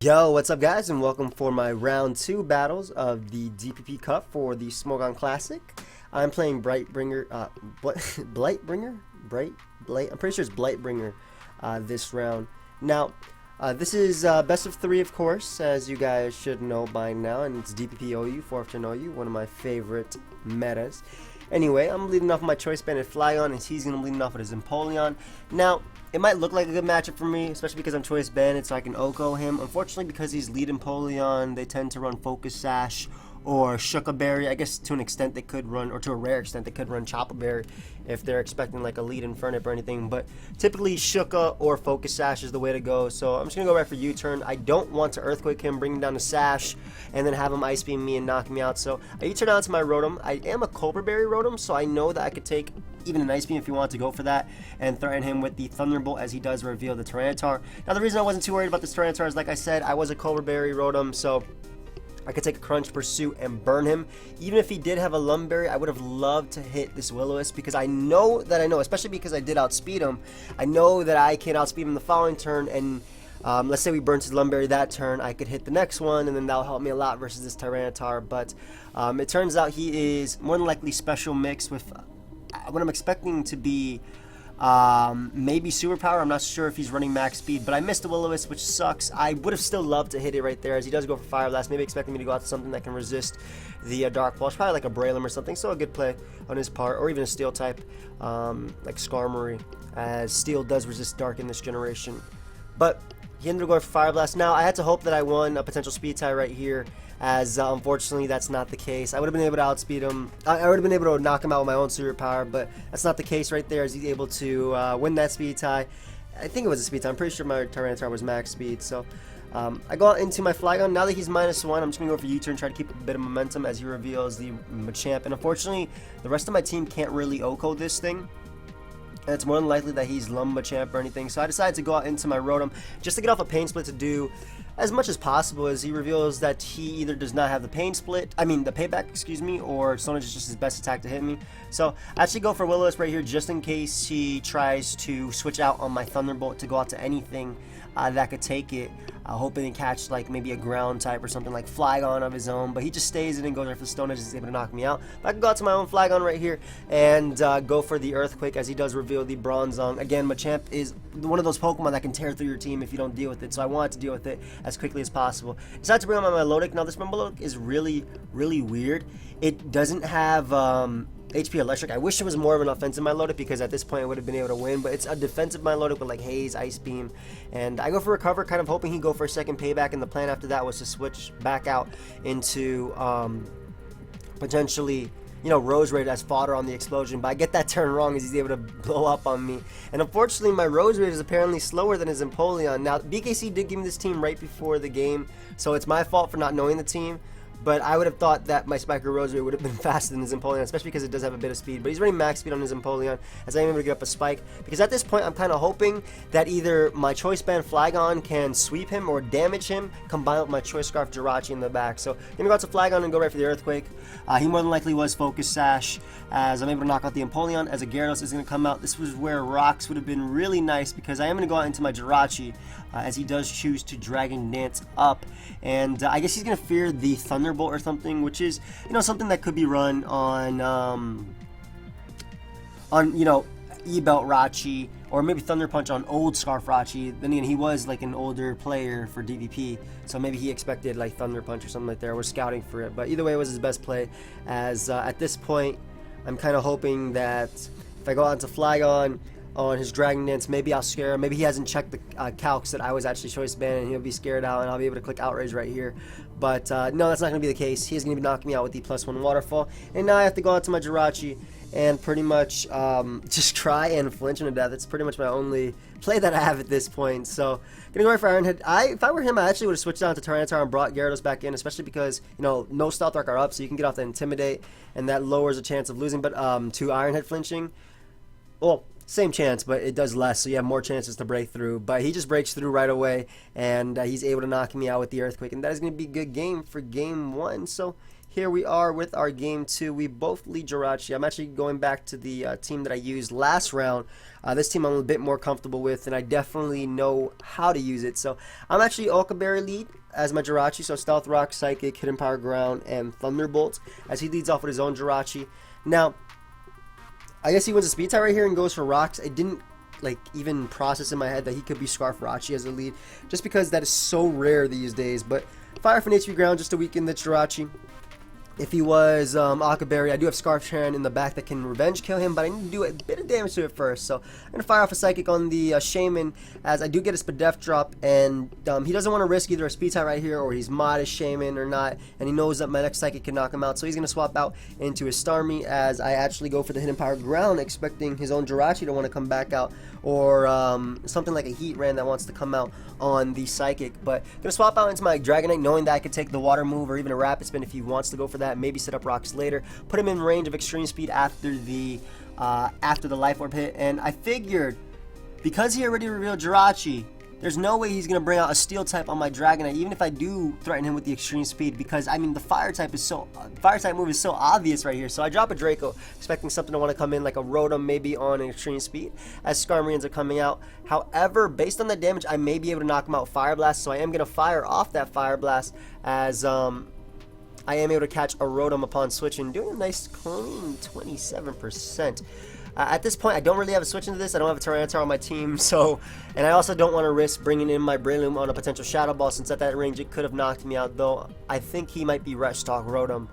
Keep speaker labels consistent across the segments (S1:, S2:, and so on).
S1: Yo, what's up guys, and welcome for my round 2 battles of the DPP Cup for the Smogon Classic. I'm playing BlightBringer, BlightBringer? I'm pretty sure it's BlightBringer this round. Now, this is best of 3 of course, as you guys should know by now, and it's DPP OU, Forfeiture OU, one of my favorite metas. Anyway, I'm leading off my choice band at Flygon, and he's going to lead off with his Empoleon. Now, it might look like a good matchup for me, especially because I'm choice banded, so I can Oko him. Unfortunately, because he's lead Empoleon, they tend to run Focus Sash or Shuka Berry. I guess to an extent they could run, or to a rare extent they could run Choppa Berry if they're expecting like a lead Infernip or anything. But typically Shuka or Focus Sash is the way to go. So I'm just gonna go right for U-turn. I don't want to Earthquake him, bring him down to Sash, and then have him Ice Beam me and knock me out. So I U-turn out to my Rotom. I am a Cobra Berry Rotom, so I know that I could take even an Ice Beam if you want to go for that, and threaten him with the Thunderbolt as he does reveal the Tyranitar. Now the reason I wasn't too worried about this Tyranitar is, like I said, I was a Cobra Berry Rotom, so I could take a Crunch Pursuit and burn him. Even if he did have a Lumberry, I would have loved to hit this Will-O-Wisp, because I know, especially because I did outspeed him, I know that I can outspeed him the following turn, and let's say we burnt his Lumberry that turn, I could hit the next one, and then that'll help me a lot versus this Tyranitar. But it turns out he is more than likely special mixed with what I'm expecting to be maybe superpower. I'm not sure if he's running max speed, but I missed the Will-O-Wisp, which sucks. I would have still loved to hit it right there, as he does go for Fire Blast, maybe expecting me to go out to something that can resist the Dark Pulse, probably like a Braylon or something. So a good play on his part, or even a Steel type like Skarmory, as Steel does resist Dark in this generation. But he ended up going for Fire Blast. Now I had to hope that I won a potential speed tie right here, as unfortunately that's not the case. I would have been able to outspeed him. I would have been able to knock him out with my own superpower, but that's not the case right there, as he's able to win that speed tie. I think it was a speed tie. I'm pretty sure my Tyranitar was max speed. So I go out into my Flygon. Now that he's -1, I'm just going to go for U-turn, try to keep a bit of momentum as he reveals the Machamp. And unfortunately, the rest of my team can't really Oko this thing. And it's more than likely that he's Machamp or anything. So I decided to go out into my Rotom just to get off a Pain Split to do as much as possible, as he reveals that he either does not have the the payback, excuse me, or Stone Edge is just his best attack to hit me. So I actually go for Will-O-Wisp right here, just in case he tries to switch out on my Thunderbolt to go out to anything that could take it, hoping to catch like maybe a ground type or something like Flygon of his own. But he just stays in and goes right for the Stone Edge, is able to knock me out. But I can go out to my own Flygon right here and go for the Earthquake, as he does reveal the Bronzong. Again, Machamp is one of those Pokemon that can tear through your team if you don't deal with it, so I wanted to deal with it as quickly as possible. Decided to bring on my Melodic. Now this Melodic is really weird. It doesn't have HP Electric. I wish it was more of an offensive Milotic, because at this point I would have been able to win, but it's a defensive Milotic with like Haze, Ice Beam, and I go for Recover, kind of hoping he'd go for a second payback, and the plan after that was to switch back out into potentially, you know, Rose Raid as fodder on the explosion. But I get that turn wrong, as he's able to blow up on me. And unfortunately, my Rose Raid is apparently slower than his Empoleon. Now, BKC did give me this team right before the game, so it's my fault for not knowing the team. But I would have thought that my Spiker Rose Raid would have been faster than his Empoleon, especially because it does have a bit of speed. But he's running max speed on his Empoleon, as I'm able to get up a Spike. Because at this point, I'm kind of hoping that either my Choice Band Flygon can sweep him or damage him, combined with my Choice Scarf Jirachi in the back. So I'm going to go out to Flygon and go right for the Earthquake. He more than likely was Focus Sash, as I'm able to knock out the Empoleon, as a Gyarados is going to come out. This was where Rocks would have been really nice, because I am going to go out into my Jirachi, as he does choose to Dragon Dance up. And I guess he's going to fear the Thunderbolt or something, which is, you know, something that could be run on you know, E-Belt Rachi, or maybe Thunder Punch on old Scarf Rachi. Then again, he was like an older player for DPP, so maybe he expected like Thunder Punch or something like that, or was scouting for it. But either way, it was his best play, as at this point, I'm kind of hoping that if I go out into Flygon on his Dragon Dance, maybe I'll scare him. Maybe he hasn't checked the calcs that I was actually choice banned, and he'll be scared out, and I'll be able to click Outrage right here. But no, that's not going to be the case. He's going to be knocking me out with the +1 Waterfall. And now I have to go out to my Jirachi and pretty much just try and flinch him to death. It's pretty much my only play that I have at this point. So going to go right for Iron Head. If I were him, I actually would have switched down to Tyranitar and brought Gyarados back in, especially because, you know, no Stealth Arc are up, so you can get off the Intimidate, and that lowers the chance of losing. But to Iron Head flinching, well, same chance, but it does less, so you have more chances to break through. But he just breaks through right away, and he's able to knock me out with the Earthquake, and that is going to be a good game for game 1. So here we are with our game 2. We both lead Jirachi. I'm actually going back to the team that I used last round. This team I'm a bit more comfortable with, and I definitely know how to use it. So I'm actually Okaberry lead as my Jirachi. So Stealth Rock, Psychic, Hidden Power Ground, and Thunderbolt as he leads off with his own Jirachi. Now, I guess he wins a speed tie right here and goes for rocks. It didn't even process in my head that he could be Scarf Rachi as a lead, just because that is so rare these days. But Fire from HP Ground just to weaken the Jirachi. If he was Akaberry, I do have Scarf Charon in the back that can revenge kill him, but I need to do a bit of damage to it first. So I'm going to fire off a Psychic on the Shaman, as I do get a Spadef drop, and he doesn't want to risk either a speed tie right here, or he's mod as Shaman or not, and he knows that my next Psychic can knock him out. So he's going to swap out into his Starmie, as I actually go for the Hidden Power Ground, expecting his own Jirachi to want to come back out, or something like a Heatran that wants to come out on the Psychic. But I'm going to swap out into my Dragonite, knowing that I could take the Water Move or even a Rapid Spin if he wants to go for that. Maybe set up rocks later, put him in range of extreme speed after the Life Orb hit. And I figured, because he already revealed Jirachi, there's no way he's gonna bring out a Steel type on my Dragonite, even if I do threaten him with the extreme speed, because I mean the Fire type move is so obvious right here. So I drop a Draco, expecting something to want to come in like a Rotom, maybe on an extreme speed, as Skarmory are coming out. However, based on the damage, I may be able to knock him out Fire Blast, so I am gonna fire off that Fire Blast, as I am able to catch a Rotom upon switching, doing a nice clean 27%. At this point, I don't really have a switch into this. I don't have a Tyranitar on my team, and I also don't want to risk bringing in my Breloom on a potential Shadow Ball, since at that range it could have knocked me out, though I think he might be Rush Talk Rotom,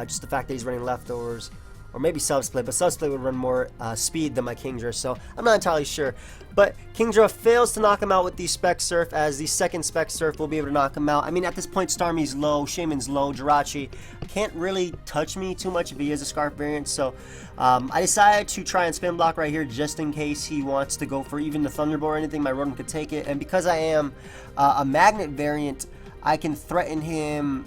S1: just the fact that he's running Leftovers. Or maybe Subsplit, but Subsplit would run more speed than my Kingdra, so I'm not entirely sure. But Kingdra fails to knock him out with the Spec Surf, as the second Spec Surf will be able to knock him out. I mean, at this point, Starmie's low, Shaman's low, Jirachi can't really touch me too much if he is a Scarf variant, so I decided to try and Spin Block right here, just in case he wants to go for even the Thunderbolt or anything. My Rotom could take it, and because I am a Magnet variant, I can threaten him,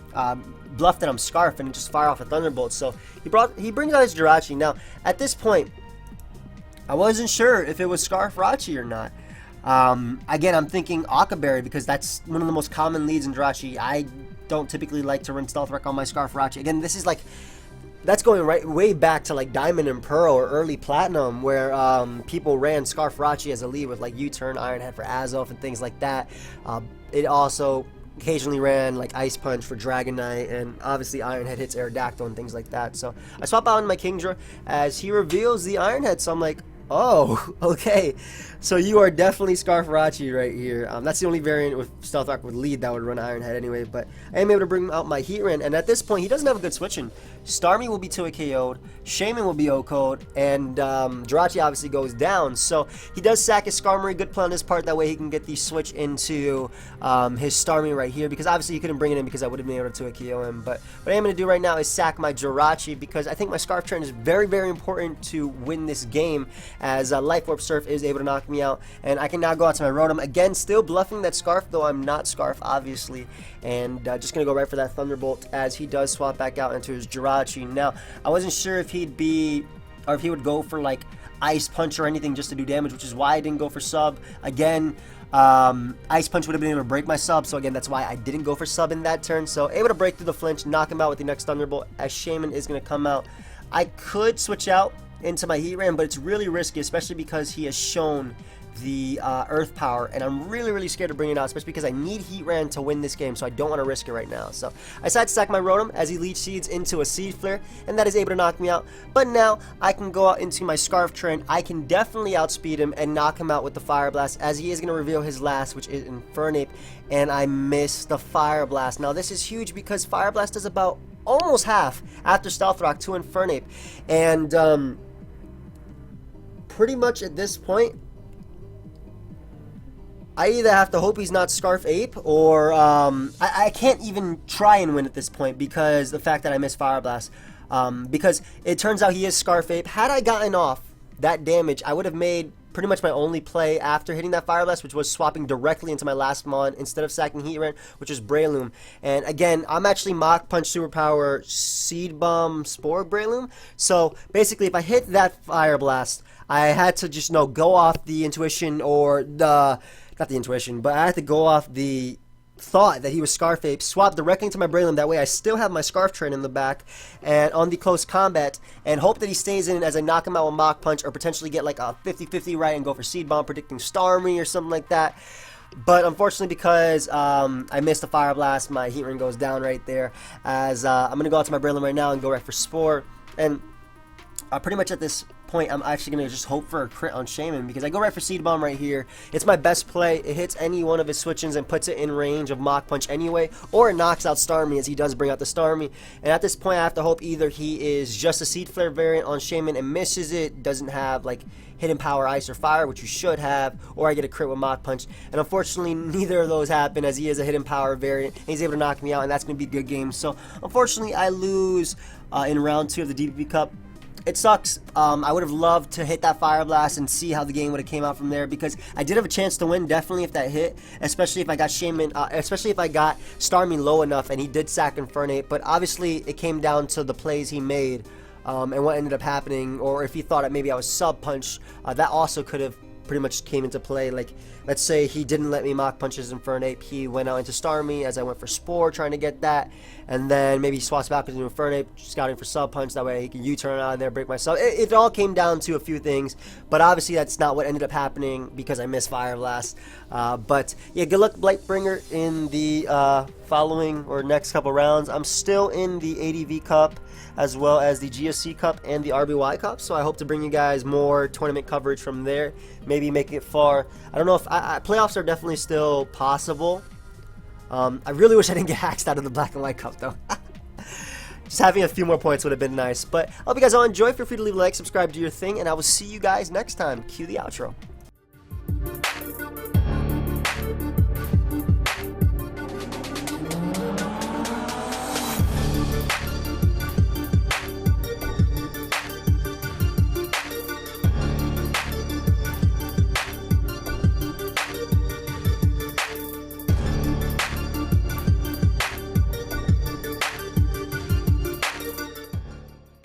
S1: bluff that I'm Scarf, and just fire off a Thunderbolt. So he brings out his Jirachi. Now, at this point, I wasn't sure if it was Scarf Rachi or not. Again, I'm thinking Akaberry, because that's one of the most common leads in Jirachi. I don't typically like to run Stealth Rock on my Scarf Rachi. Again, this is that's going way back to like Diamond and Pearl or early Platinum, where people ran Scarf Rachi as a lead with like U-Turn, Iron Head for Azoth, and things like that. It also occasionally ran like Ice Punch for Dragonite, and obviously Iron Head hits Aerodactyl and things like that. So I swap out in my Kingdra as he reveals the Iron Head, so I'm like, oh, okay. So you are definitely Scarf Rachi right here. That's the only variant with Stealth Rock with lead that would run Iron Head anyway, but I am able to bring out my Heatran, and at this point, he doesn't have a good switch-in. Starmie will be 2 KO'd, Shaman will be OHKO'd, and Jirachi obviously goes down. So he does sack his Skarmory. Good play on his part. That way he can get the switch into his Starmie right here, because obviously he couldn't bring it in because I would have been able to 2 KO him. But what I am going to do right now is sack my Jirachi, because I think my Scarf Trend is very, very important to win this game, as Life Orb Surf is able to knock me out, and I can now go out to my Rotom. Again, still bluffing that Scarf, though I'm not Scarf, obviously, and just going to go right for that Thunderbolt, as he does swap back out into his Jirachi. Now, I wasn't sure if he would go for like Ice Punch or anything just to do damage, which is why I didn't go for Sub. Again, Ice Punch would have been able to break my Sub, so again, that's why I didn't go for Sub in that turn. So able to break through the flinch, knock him out with the next Thunderbolt, as Shaman is going to come out. I could switch out into my Heatran, but it's really risky, especially because he has shown the Earth Power, and I'm really, really scared to bring it out, especially because I need Heatran to win this game, so I don't want to risk it right now. So I decided to sack my Rotom as he Leech Seeds into a Seed Flare, and that is able to knock me out. But now I can go out into my Scarf Trend. I can definitely outspeed him and knock him out with the Fire Blast, as he is going to reveal his last, which is Infernape, and I missed the Fire Blast. Now this is huge, because Fire Blast does about almost half after Stealth Rock to Infernape, and pretty much at this point, I either have to hope he's not Scarf Ape, or I can't even try and win at this point, because the fact that I missed Fire Blast. Because it turns out he is Scarf Ape. Had I gotten off that damage, I would have made pretty much my only play after hitting that Fire Blast, which was swapping directly into my last mon instead of sacking Heatran, which is Breloom. And again, I'm actually Mach Punch Superpower Seed Bomb Spore Breloom. So basically, if I hit that Fire Blast, I had to just go off the intuition, or the not the intuition, but I had to go off the thought that he was Scarf Ape, swapped directly into my Braylon. That way I still have my Scarf Train in the back and on the close combat, and hope that he stays in as I knock him out with Mach Punch, or potentially get like a 50-50 right and go for Seed Bomb, predicting Starmie or something like that. But unfortunately, because I missed the Fire Blast, my Heat Ring goes down right there, as I'm going to go out to my Braylon right now and go right for Spore. And pretty much at this point, I'm actually going to just hope for a crit on Shaman, because I go right for Seed Bomb right here. It's my best play. It hits any one of his switch-ins and puts it in range of Mach Punch anyway, or it knocks out Starmie, as he does bring out the Starmie. And at this point, I have to hope either he is just a Seed Flare variant on Shaman and misses it, doesn't have like Hidden Power, Ice, or Fire, which you should have, or I get a crit with Mach Punch. And unfortunately, neither of those happen, as he is a Hidden Power variant, and he's able to knock me out, and that's going to be a good game. So unfortunately, I lose in round 2 of the DPP Cup. It sucks. I would have loved to hit that Fire Blast and see how the game would have came out from there, because I did have a chance to win, definitely, if that hit, especially if I got Shaman, especially if I got Starmie low enough and he did sack Infernape. But obviously, it came down to the plays he made and what ended up happening, or if he thought that maybe I was Sub Punch, that also could have pretty much came into play. Like, let's say he didn't let me Mach Punch his Infernape, he went out into Starmie as I went for Spore trying to get that, and then maybe he swaps back into Infernape, scouting for Sub Punch, that way he can U-turn out of there, break myself. It all came down to a few things, but obviously that's not what ended up happening, because I missed Fire Blast. But yeah, good luck, BlightBringer, in the following or next couple rounds. I'm still in the ADV Cup, as well as the GSC Cup and the RBY Cup, so I hope to bring you guys more tournament coverage from there, maybe make it far. I don't know if playoffs are definitely still possible. I really wish I didn't get hacked out of the Black and White Cup, though. Just having a few more points would have been nice. But I hope you guys all enjoy. Feel free to leave a like, subscribe, do your thing, and I will see you guys next time. Cue the outro.